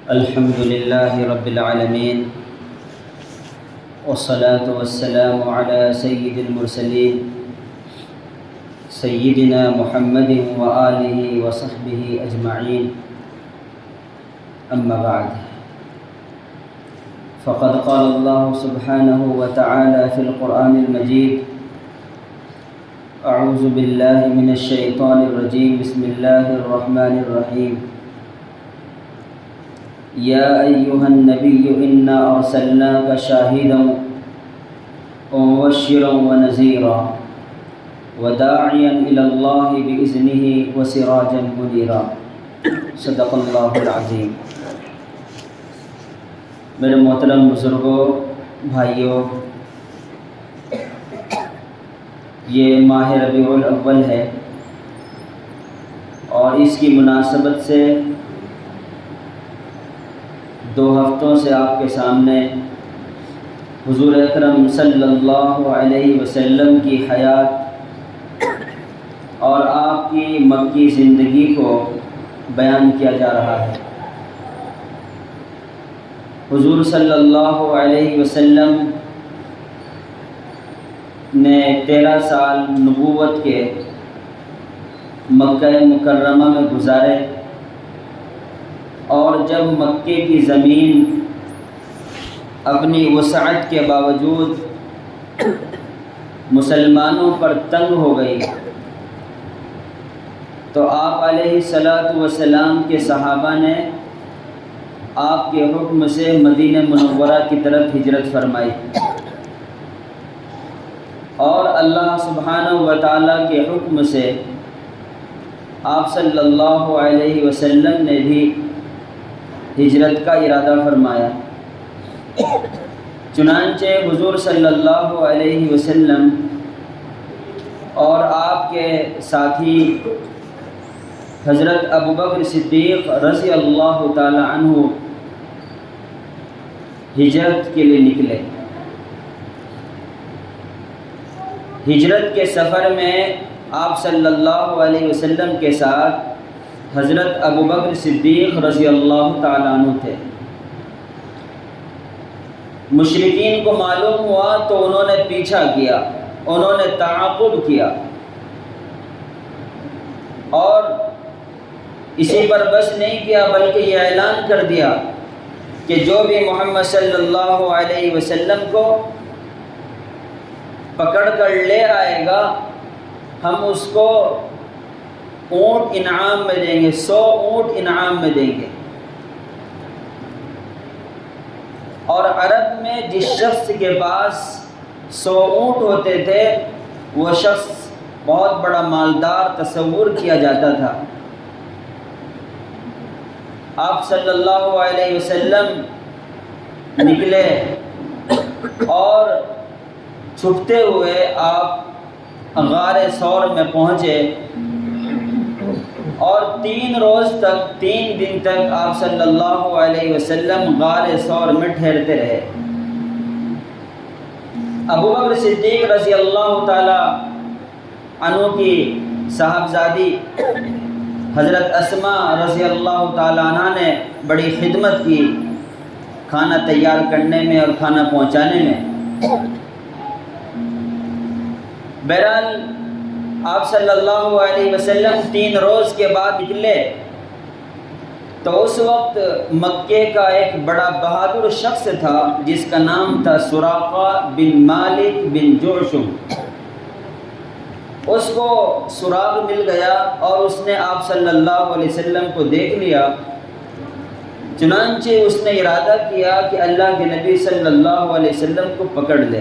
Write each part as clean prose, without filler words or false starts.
الحمد لله رب العالمين والصلاة والسلام على سيد المرسلين سيدنا محمد وآله وصحبه أجمعين. أما بعد، فقد قال الله سبحانه وتعالى في القرآن المجيد: أعوذ بالله من الشيطان الرجيم. بسم الله الرحمن الرحيم. يا أيها النبي إنا أرسلناك شاهدا ومبشرا ونذيرا وداعيا إلى الله بإذنه وسراجا منيرا. صدق اللہ العظیم. میرے محترم بزرگوں، بھائیوں، یہ ماہ ربیع الاول ہے اور اس کی مناسبت سے 2 ہفتوں سے آپ کے سامنے حضور اکرم صلی اللہ علیہ وسلم کی حیات اور آپ کی مکی زندگی کو بیان کیا جا رہا ہے. حضور صلی اللہ علیہ وسلم نے 13 سال نبوت کے مکہ مکرمہ میں گزارے، اور جب مکے کی زمین اپنی وسعت کے باوجود مسلمانوں پر تنگ ہو گئی تو آپ علیہ الصلاۃ والسلام کے صحابہ نے آپ کے حکم سے مدینہ منورہ کی طرف ہجرت فرمائی، اور اللہ سبحانہ و تعالیٰ کے حکم سے آپ صلی اللہ علیہ وسلم نے بھی ہجرت کا ارادہ فرمایا. چنانچہ حضور صلی اللہ علیہ وسلم اور آپ کے ساتھی حضرت ابوبکر صدیق رضی اللہ تعالی عنہ ہجرت کے لیے نکلے. ہجرت کے سفر میں آپ صلی اللہ علیہ وسلم کے ساتھ حضرت ابوبکر صدیق رضی اللہ تعالیٰ عنہ تھے. مشرکین کو معلوم ہوا تو انہوں نے پیچھا کیا، انہوں نے تعاقب کیا، اور اسی پر بس نہیں کیا بلکہ یہ اعلان کر دیا کہ جو بھی محمد صلی اللہ علیہ وسلم کو پکڑ کر لے آئے گا ہم اس کو اونٹ انعام میں دیں گے، 100 اونٹ انعام میں دیں گے. اور عرب میں جس شخص کے پاس 100 اونٹ ہوتے تھے وہ شخص بہت بڑا مالدار تصور کیا جاتا تھا. آپ صلی اللہ علیہ وسلم نکلے اور چھپتے ہوئے آپ غار ثور میں پہنچے، اور 3 دن تک آپ صلی اللہ علیہ وسلم غار ثور میں ٹھہرتے رہے. ابوبکر صدیق رضی اللہ تعالی عنہ کی صاحبزادی حضرت اسماء رضی اللہ تعالی عنہ نے بڑی خدمت کی، کھانا تیار کرنے میں اور کھانا پہنچانے میں. بہرحال آپ صلی اللہ علیہ وسلم 3 روز کے بعد نکلے تو اس وقت مکے کا ایک بڑا بہادر شخص تھا جس کا نام تھا سراقہ بن مالک بن جعشم. اس کو سراغ مل گیا اور اس نے آپ صلی اللہ علیہ وسلم کو دیکھ لیا. چنانچہ اس نے ارادہ کیا کہ اللہ کے نبی صلی اللہ علیہ وسلم کو پکڑ لے.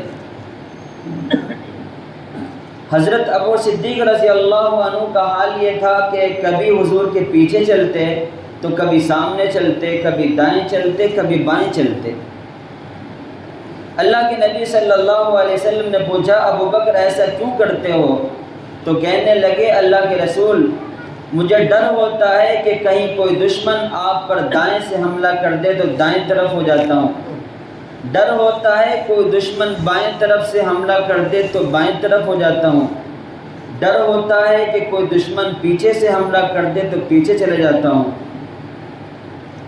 حضرت ابو صدیق رضی اللہ عنہ کا حال یہ تھا کہ کبھی حضور کے پیچھے چلتے تو کبھی سامنے چلتے، کبھی دائیں چلتے، کبھی بائیں چلتے. اللہ کے نبی صلی اللہ علیہ وسلم نے پوچھا ابو بکر ایسا کیوں کرتے ہو؟ تو کہنے لگے اللہ کے رسول مجھے ڈر ہوتا ہے کہ کہیں کوئی دشمن آپ پر دائیں سے حملہ کر دے تو دائیں طرف ہو جاتا ہوں، ڈر ہوتا ہے کوئی دشمن بائیں طرف سے حملہ کر دے تو بائیں طرف ہو جاتا ہوں، ڈر ہوتا ہے کہ کوئی دشمن پیچھے سے حملہ کر دے تو پیچھے چلے جاتا ہوں.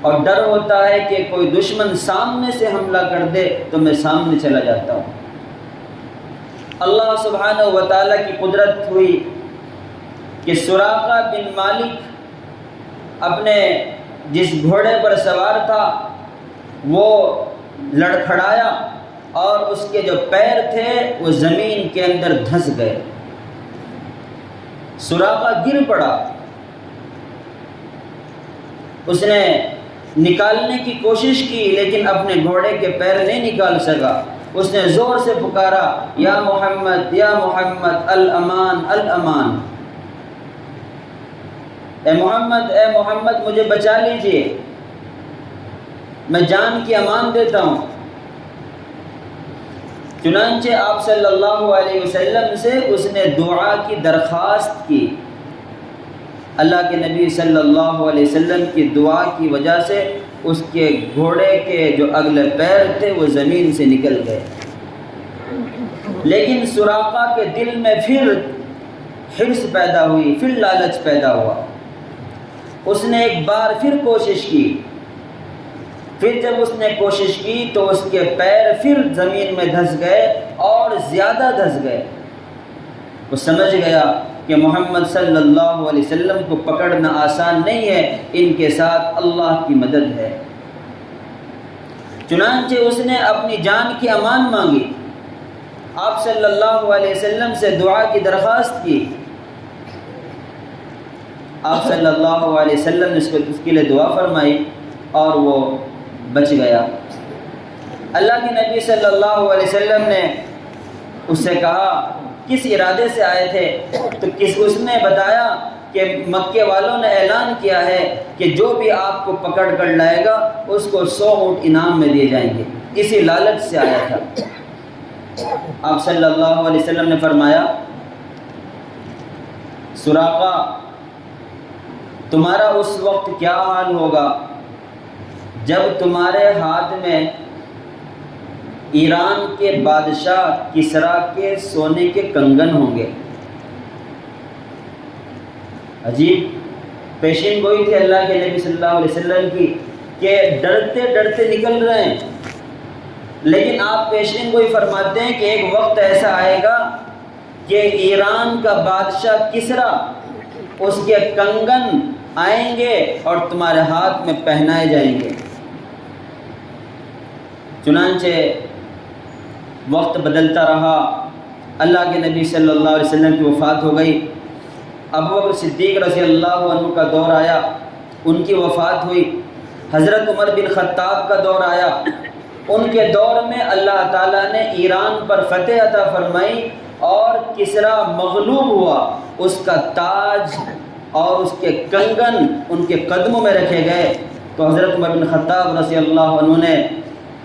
اور ڈر ہوتا ہے کہ کوئی دشمن سامنے سے حملہ کر دے تو میں سامنے چلا جاتا ہوں۔ اللہ سبحانہ و تعالیٰ کی قدرت ہوئی کہ سراقہ بن مالک اپنے جس گھوڑے پر سوار تھا وہ لڑکھڑایا اور اس کے جو پیر تھے وہ زمین کے اندر دھنس گئے۔ سراقہ گر پڑا، اس نے نکالنے کی کوشش کی لیکن اپنے گھوڑے کے پیر نہیں نکال سکا۔ اس نے زور سے پکارا، یا محمد الامان الامان، اے محمد مجھے بچا لیجئے، میں جان کی امان دیتا ہوں۔ چنانچہ آپ صلی اللہ علیہ وسلم سے اس نے دعا کی درخواست کی۔ اللہ کے نبی صلی اللہ علیہ وسلم کی دعا کی وجہ سے اس کے گھوڑے کے جو اگلے پیر تھے وہ زمین سے نکل گئے۔ لیکن سراقہ کے دل میں پھر حرص پیدا ہوئی، پھر لالچ پیدا ہوا۔ اس نے ایک بار پھر کوشش کی، پھر جب اس نے کوشش کی تو اس کے پیر پھر زمین میں دھنس گئے اور زیادہ دھنس گئے۔ وہ سمجھ گیا کہ محمد صلی اللہ علیہ وسلم کو پکڑنا آسان نہیں ہے، ان کے ساتھ اللہ کی مدد ہے۔ چنانچہ اس نے اپنی جان کی امان مانگی، آپ صلی اللہ علیہ وسلم سے دعا کی درخواست کی۔ آپ صلی اللہ علیہ وسلم نے اس کے لیے دعا فرمائی اور وہ بچ گیا۔ اللہ کے نبی صلی اللہ علیہ وسلم نے اس سے کہا کس ارادے سے آئے تھے، تو اس نے بتایا کہ مکے والوں نے اعلان کیا ہے کہ جو بھی آپ کو پکڑ کر لائے گا اس کو 100 اونٹ انعام میں دیے جائیں گے، اسی لالچ سے آیا تھا۔ آپ صلی اللہ علیہ وسلم نے فرمایا، سراقہ تمہارا اس وقت کیا حال ہوگا جب تمہارے ہاتھ میں ایران کے بادشاہ کسریٰ کے سونے کے کنگن ہوں گے۔ عجیب پیشین گوئی تھی اللہ کے نبی صلی اللہ علیہ وسلم کی کہ ڈرتے ڈرتے نکل رہے ہیں، لیکن آپ پیشین گوئی فرماتے ہیں کہ ایک وقت ایسا آئے گا کہ ایران کا بادشاہ کسریٰ اس کے کنگن آئیں گے اور تمہارے ہاتھ میں پہنائے جائیں گے۔ چنانچہ وقت بدلتا رہا، اللہ کے نبی صلی اللہ علیہ وسلم کی وفات ہو گئی۔ ابو بکر صدیق رضی اللہ عنہ کا دور آیا، ان کی وفات ہوئی۔ حضرت عمر بن خطاب کا دور آیا، ان کے دور میں اللہ تعالیٰ نے ایران پر فتح عطا فرمائی اور کسریٰ مغلوب ہوا، اس کا تاج اور اس کے کنگن ان کے قدموں میں رکھے گئے۔ تو حضرت عمر بن خطاب رضی اللہ عنہ نے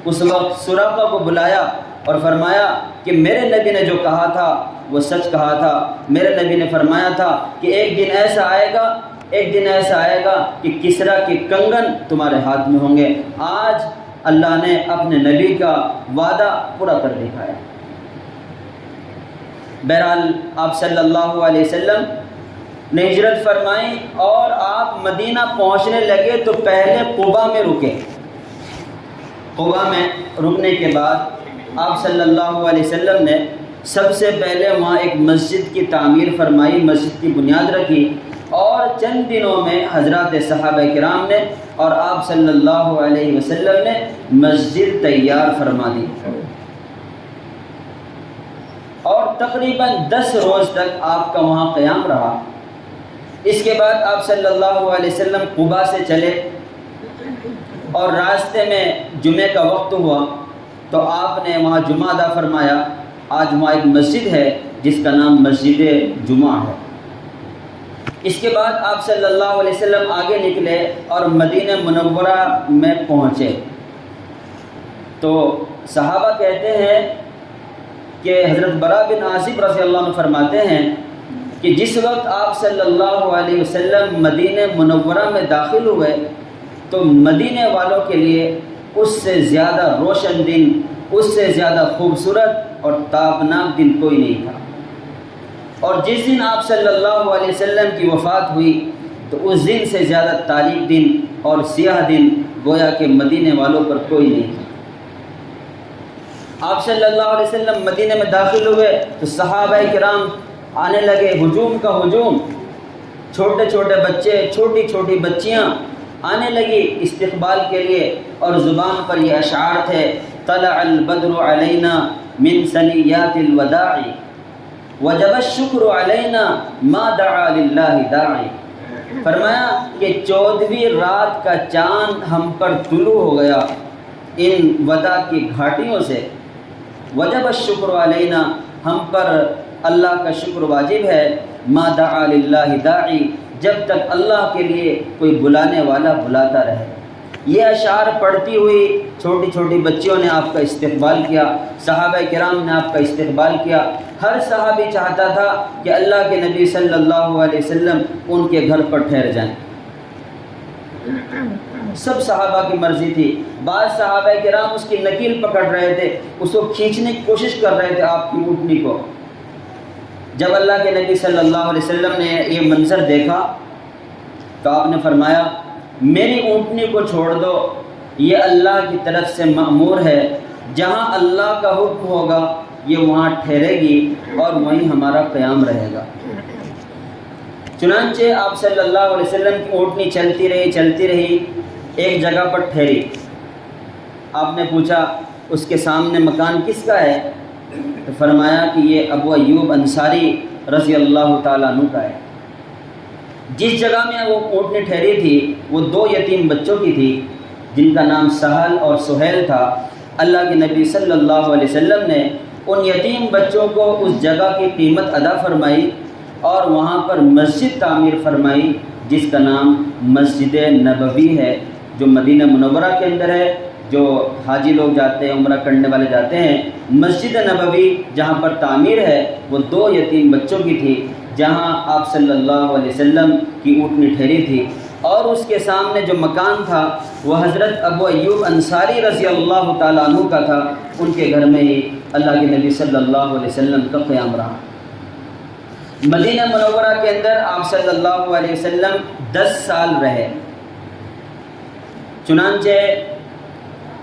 اس وقت سراقہ کو بلایا اور فرمایا کہ میرے نبی نے جو کہا تھا وہ سچ کہا تھا۔ میرے نبی نے فرمایا تھا کہ ایک دن ایسا آئے گا کہ کسریٰ کے کنگن تمہارے ہاتھ میں ہوں گے۔ آج اللہ نے اپنے نبی کا وعدہ پورا کر دکھایا۔ بہرحال آپ صلی اللہ علیہ وسلم نے ہجرت فرمائی اور آپ مدینہ پہنچنے لگے تو پہلے قباء میں رکے۔ قباء میں رکنے کے بعد آپ صلی اللہ علیہ وسلم نے سب سے پہلے وہاں ایک مسجد کی تعمیر فرمائی، مسجد کی بنیاد رکھی، اور چند دنوں میں حضرات صحابہ کرام نے اور آپ صلی اللہ علیہ وسلم نے مسجد تیار فرما دی، اور تقریباً 10 روز تک آپ کا وہاں قیام رہا۔ اس کے بعد آپ صلی اللہ علیہ وسلم قباء سے چلے اور راستے میں جمعے کا وقت ہوا تو آپ نے وہاں جمعہ ادا فرمایا۔ آج وہاں ایک مسجد ہے جس کا نام مسجد جمعہ ہے۔ اس کے بعد آپ صلی اللہ علیہ وسلم آگے نکلے اور مدینہ منورہ میں پہنچے تو صحابہ کہتے ہیں کہ حضرت براء بن عازب رضی اللہ عنہ فرماتے ہیں کہ جس وقت آپ صلی اللہ علیہ وسلم مدینہ منورہ میں داخل ہوئے تو مدینہ والوں کے لیے اس سے زیادہ روشن دن، اس سے زیادہ خوبصورت اور تابناک دن کوئی نہیں تھا۔ اور جس دن آپ صلی اللہ علیہ وسلم کی وفات ہوئی، تو اس دن سے زیادہ تاریک دن اور سیاہ دن گویا کہ مدینے والوں پر کوئی نہیں تھا۔ آپ صلی اللہ علیہ وسلم مدینے میں داخل ہوئے تو صحابہ کرام آنے لگے، ہجوم کا ہجوم، چھوٹے چھوٹے بچے، چھوٹی چھوٹی بچیاں آنے لگی استقبال کے لیے، اور زبان پر یہ اشعار تھے: طلع البدر علینا من ثنیات الوداع وجب الشکر علینا ما دعا للہ داعی۔ فرمایا کہ 14ویں رات کا چاند ہم پر طلوع ہو گیا ان وداع کی گھاٹیوں سے، وجب الشکر علینا، ہم پر اللہ کا شکر واجب ہے، ما دعا للہ داعی، جب تک اللہ کے لیے کوئی بلانے والا بلاتا رہے۔ یہ اشعار پڑھتی ہوئی چھوٹی چھوٹی بچیوں نے آپ کا استقبال کیا، صحابہ کرام نے آپ کا استقبال کیا۔ ہر صحابی چاہتا تھا کہ اللہ کے نبی صلی اللہ علیہ وسلم ان کے گھر پر ٹھہر جائیں، سب صحابہ کی مرضی تھی۔ بعض صحابہ کرام اس کی نکیل پکڑ رہے تھے، اس کو کھینچنے کی کوشش کر رہے تھے آپ کی اونٹنی کو۔ جب اللہ کے نبی صلی اللہ علیہ وسلم نے یہ منظر دیکھا تو آپ نے فرمایا میری اونٹنی کو چھوڑ دو، یہ اللہ کی طرف سے مأمور ہے، جہاں اللہ کا حکم ہوگا یہ وہاں ٹھہرے گی اور وہیں ہمارا قیام رہے گا۔ چنانچہ آپ صلی اللہ علیہ وسلم کی اونٹنی چلتی رہی، ایک جگہ پر ٹھہری۔ آپ نے پوچھا اس کے سامنے مکان کس کا ہے؟ تو فرمایا کہ یہ ابو ایوب انصاری رضی اللہ تعالیٰ عنہ کا ہے۔ جس جگہ میں وہ اونٹنی ٹھہری تھی وہ 2 یتیم بچوں کی تھی جن کا نام سہل اور سہیل تھا۔ اللہ کے نبی صلی اللہ علیہ وسلم نے ان یتیم بچوں کو اس جگہ کی قیمت ادا فرمائی اور وہاں پر مسجد تعمیر فرمائی جس کا نام مسجد نبوی ہے، جو مدینہ منورہ کے اندر ہے۔ جو حاجی لوگ جاتے ہیں، عمرہ کرنے والے جاتے ہیں، مسجد نبوی جہاں پر تعمیر ہے وہ 2 یتیم بچوں کی تھی، جہاں آپ صلی اللہ علیہ وسلم کی اونٹنی ٹھہری تھی۔ اور اس کے سامنے جو مکان تھا وہ حضرت ابو ایوب انصاری رضی اللہ تعالیٰ عنہ کا تھا، ان کے گھر میں ہی اللہ کے نبی صلی اللہ علیہ وسلم کا قیام رہا۔ مدینہ منورہ کے اندر آپ صلی اللہ علیہ وسلم 10 سال رہے۔ چنانچہ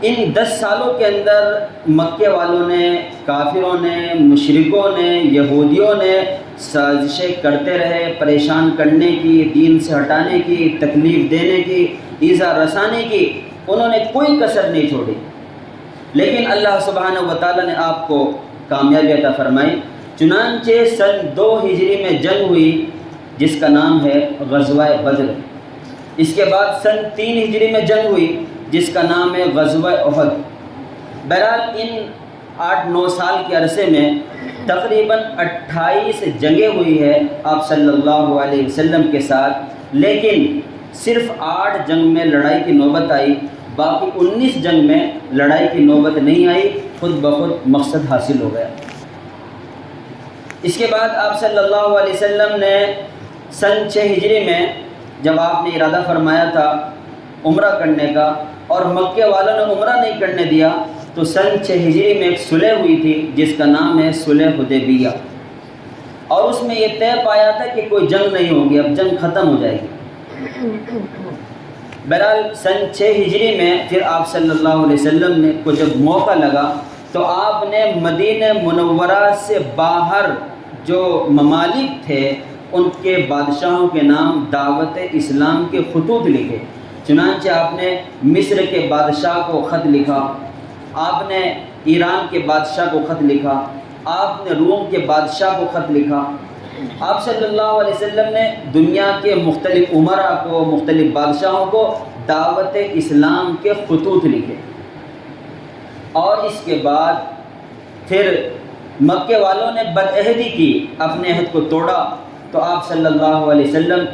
ان 10 سالوں کے اندر مکے والوں نے، کافروں نے، مشرکوں نے، یہودیوں نے سازشیں کرتے رہے، پریشان کرنے کی، دین سے ہٹانے کی، تکلیف دینے کی، ایذا رسانے کی، انہوں نے کوئی کسر نہیں چھوڑی۔ لیکن اللہ سبحانہ و تعالیٰ نے آپ کو کامیابی عطا فرمائی۔ چنانچہ سن 2 ہجری میں جنگ ہوئی جس کا نام ہے غزوہ بدر۔ اس کے بعد سن 3 ہجری میں جنگ ہوئی جس کا نام ہے غزوہ احد۔ بہرحال ان 8-9 سال کے عرصے میں تقریباً 28 جنگیں ہوئی ہے آپ صلی اللہ علیہ وسلم کے ساتھ، لیکن صرف 8 جنگ میں لڑائی کی نوبت آئی، باقی 19 جنگ میں لڑائی کی نوبت نہیں آئی، خود بخود مقصد حاصل ہو گیا۔ اس کے بعد آپ صلی اللہ علیہ وسلم نے سن 6 ہجری میں جب آپ نے ارادہ فرمایا تھا عمرہ کرنے کا اور مکے والوں نے عمرہ نہیں کرنے دیا، تو سن 6 ہجری میں ایک صلح ہوئی تھی جس کا نام ہے صلح حدیبیہ، اور اس میں یہ طے پایا تھا کہ کوئی جنگ نہیں ہوگی، اب جنگ ختم ہو جائے گی۔ بہرحال سن 6 ہجری میں پھر آپ صلی اللہ علیہ وسلم نے کو جب موقع لگا تو آپ نے مدینہ منورہ سے باہر جو ممالک تھے ان کے بادشاہوں کے نام دعوت اسلام کے خطوط لکھے۔ چنانچہ آپ نے مصر کے بادشاہ کو خط لکھا، آپ نے ایران کے بادشاہ کو خط لکھا، آپ نے روم کے بادشاہ کو خط لکھا۔ آپ صلی اللہ علیہ وسلم نے دنیا کے مختلف امراء کو، مختلف بادشاہوں کو دعوت اسلام کے خطوط لکھے۔ اور اس کے بعد پھر مکے والوں نے بدعہدی کی، اپنے عہد کو توڑا، تو آپ صلی اللہ علیہ وسلم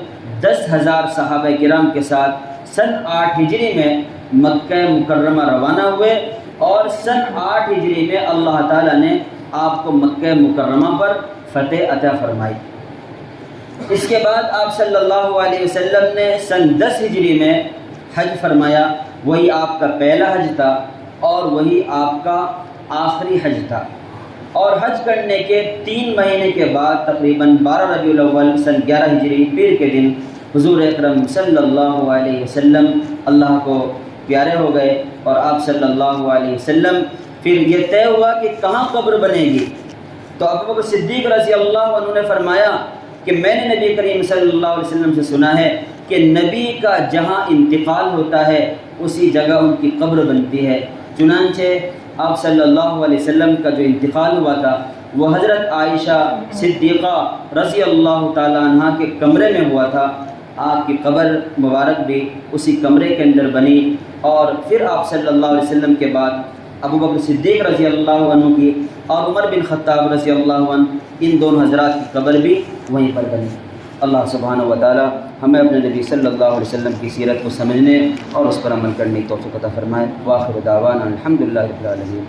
10,000 صحابہ کرام کے ساتھ سن 8 ہجری میں مکہ مکرمہ روانہ ہوئے، اور سن 8 ہجری میں اللہ تعالیٰ نے آپ کو مکہ مکرمہ پر فتح عطا فرمائی۔ اس کے بعد آپ صلی اللہ علیہ وسلم نے سن 10 ہجری میں حج فرمایا، وہی آپ کا پہلا حج تھا اور وہی آپ کا آخری حج تھا۔ اور حج کرنے کے 3 مہینے کے بعد تقریباً 12 ربیع الاول سن 11 ہجری پیر کے دن حضور اکرم صلی اللہ علیہ وسلم اللہ کو پیارے ہو گئے اور آپ صلی اللہ علیہ وسلم پھر یہ طے ہوا کہ کہاں قبر بنے گی. تو ابو بکر صدیق رضی اللہ عنہ نے فرمایا کہ میں نے نبی کریم صلی اللہ علیہ وسلم سے سنا ہے کہ نبی کا جہاں انتقال ہوتا ہے اسی جگہ ان کی قبر بنتی ہے. چنانچہ آپ صلی اللہ علیہ وسلم کا جو انتقال ہوا تھا وہ حضرت عائشہ صدیقہ رضی اللہ تعالی عنہ کے کمرے میں ہوا تھا. آپ کی قبر مبارک بھی اسی کمرے کے اندر بنی، اور پھر آپ صلی اللہ علیہ وسلم کے بعد ابو بکر صدیق رضی اللہ عنہ کی اور عمر بن خطاب رضی اللہ عنہ ان دونوں حضرات کی قبر بھی وہیں پر بنی. اللہ سبحانہ و تعالی ہمیں اپنے نبی صلی اللہ علیہ وسلم کی سیرت کو سمجھنے اور اس پر عمل کرنے کی توفیق عطا فرمائے. وآخر دعوانا الحمدللہ رب العالمین.